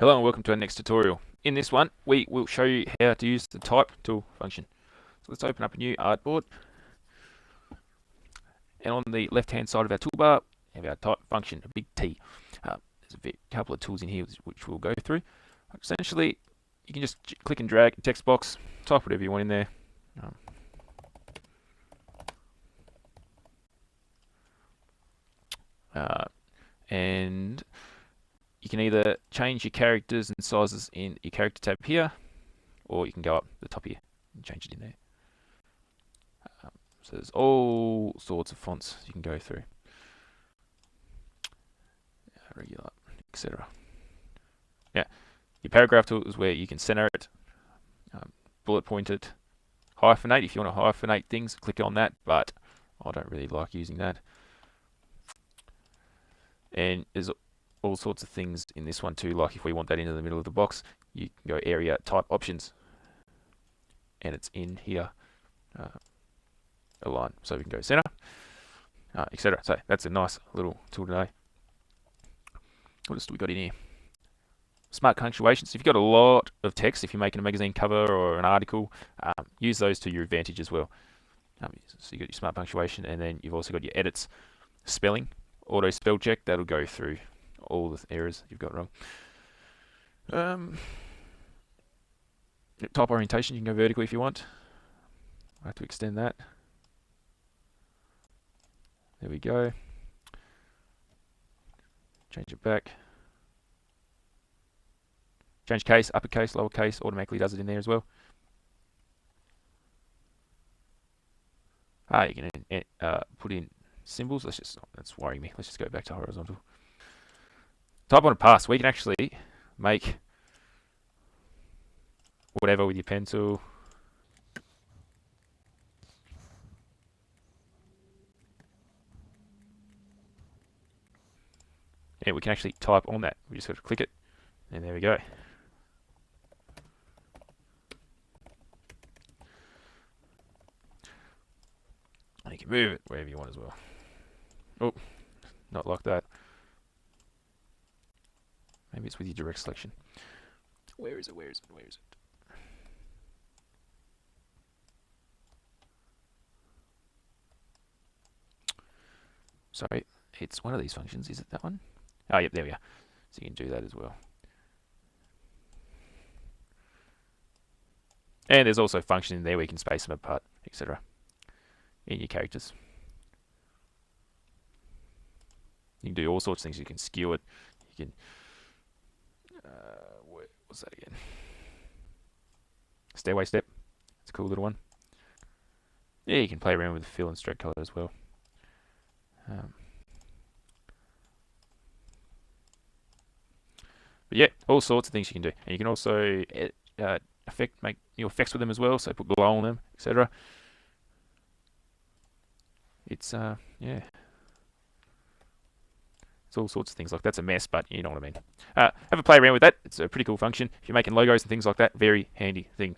Hello and welcome to our next tutorial. In this one, we will show you how to use the type tool function. So let's open up a new artboard. And on the left hand side of our toolbar, we have our type function, a big T. There's a couple of tools in here which we'll go through. Essentially, you can just click and drag a text box, type whatever you want in there. And you can either change your characters and sizes in your character tab here, or you can go up the top here and change it in there. So there's all sorts of fonts you can go through, regular, etc. Yeah, your paragraph tool is where you can center it, bullet point it, hyphenate. If you want to hyphenate things, click on that, but I don't really like using that. And there's all sorts of things in this one too, like if we want that into the middle of the box, you can go area type options, and it's in here, align, so we can go center, etc. So that's a nice little tool today. What else do we got in here? Smart punctuations. If you've got a lot of text, if you're making a magazine cover or an article, use those to your advantage as well. So you've got your smart punctuation, and then you've also got your edits, spelling, auto spell check. That'll go through all the errors you've got wrong. Type orientation, you can go vertically if you want. I have to extend that. There we go. Change it back. Change case, uppercase, lowercase, automatically does it in there as well. You can put in symbols. That's worrying me. Let's just go back to horizontal. Type on a pass. We can actually make whatever with your pencil. Yeah, we can actually type on that. We just got to click it, and there we go. And you can move it wherever you want as well. Oh, not like that. Maybe it's with your direct selection. Where is it? Where is it? Where is it? Sorry, it's one of these functions. Is it that one? Oh, yep, there we are. So you can do that as well. And there's also a function in there where you can space them apart, etc. in your characters. You can do all sorts of things. You can skew it. You can... what's that again? Stairway step. It's a cool little one. Yeah, you can play around with fill and stroke color as well. But yeah, all sorts of things you can do. And you can also make new effects with them as well. So put glow on them, etc. It's yeah, it's all sorts of things. Like that's a mess, but you know what I mean. Have a play around with that. It's a pretty cool function. If you're making logos and things like that, very handy thing.